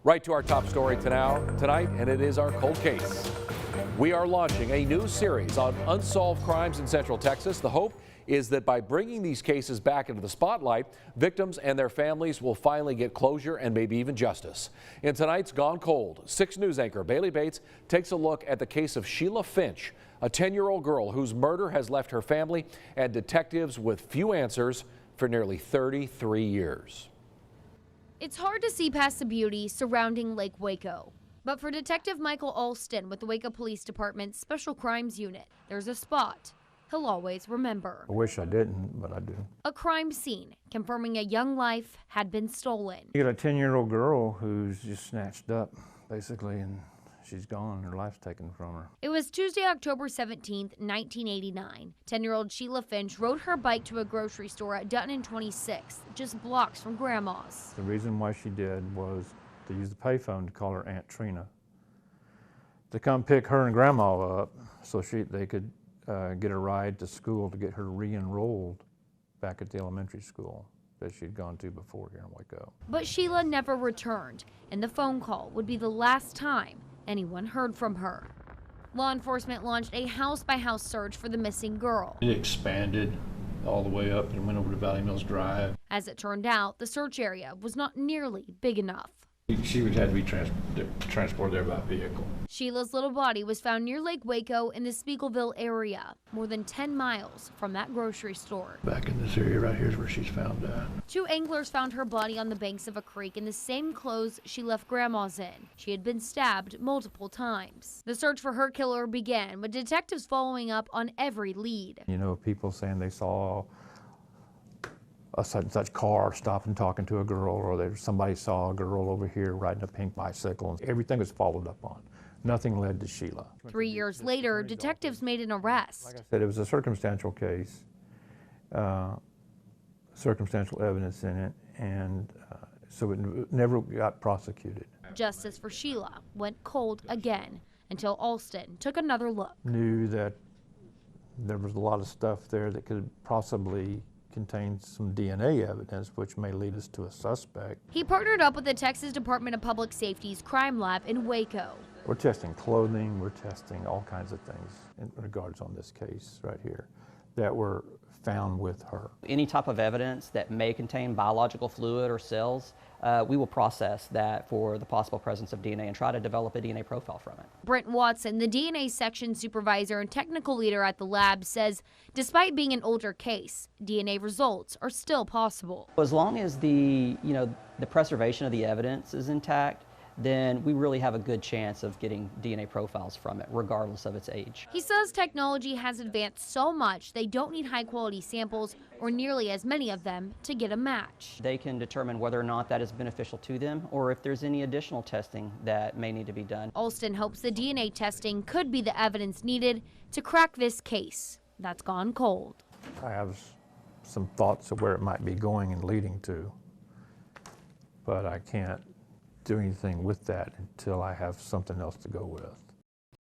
Right to our top story tonight, and it is our cold case. We are launching a new series on unsolved crimes in Central Texas. The hope is that by bringing these cases back into the spotlight, victims and their families will finally get closure and maybe even justice. In tonight's Gone Cold, 6 News anchor Bailey Bates takes a look at the case of Sheila Finch, a 10-year-old girl whose murder has left her family and detectives with few answers for nearly 33 years. It's hard to see past the beauty surrounding Lake Waco. But for Detective Michael Alston with the Waco Police Department's Special Crimes Unit, there's a spot he'll always remember. I wish I didn't, but I do. A crime scene confirming a young life had been stolen. You got a 10-year-old girl who's just snatched up, basically, and she's gone. Her life's taken from her. It was Tuesday, October 17th, 1989. 10-year-old Sheila Finch rode her bike to a grocery store at Dutton and 26th, just blocks from Grandma's. The reason why she did was to use the payphone to call her Aunt Trina to come pick her and Grandma up so they could get a ride to school to get her re-enrolled back at the elementary school that she'd gone to before here in Waco. But Sheila never returned, and the phone call would be the last time anyone heard from her. Law enforcement launched a house-by-house search for the missing girl. It expanded all the way up and went over to Valley Mills Drive. As it turned out, the search area was not nearly big enough. She would have to be transported there by vehicle. Sheila's little body was found near Lake Waco in the Speegleville area, more than 10 miles from that grocery store. Back in this area right here is where she's found at. 2 anglers found her body on the banks of a creek in the same clothes she left Grandma's in. She had been stabbed multiple times. The search for her killer began with detectives following up on every lead. You know, people saying they saw a such and such car stop and talking to a girl, or somebody saw a girl over here riding a pink bicycle. Everything was followed up on. Nothing led to Sheila. 3 years later, detectives made an arrest. Like I said, it was a circumstantial case, circumstantial evidence in it, and so it never got prosecuted. Justice for Sheila went cold again until Alston took another look. Knew that there was a lot of stuff there that could possibly contain some DNA evidence, which may lead us to a suspect. He partnered up with the Texas Department of Public Safety's crime lab in Waco. We're testing clothing, we're testing all kinds of things in regards on this case right here that were found with her. Any type of evidence that may contain biological fluid or cells, we will process that for the possible presence of DNA and try to develop a DNA profile from it. Brent Watson, the DNA section supervisor and technical leader at the lab, says despite being an older case, DNA results are still possible. As long as the preservation of the evidence is intact, then we really have a good chance of getting DNA profiles from it, regardless of its age. He says technology has advanced so much they don't need high-quality samples or nearly as many of them to get a match. They can determine whether or not that is beneficial to them or if there's any additional testing that may need to be done. Alston hopes the DNA testing could be the evidence needed to crack this case that's gone cold. I have some thoughts of where it might be going and leading to, but I can't do anything with that until I have something else to go with.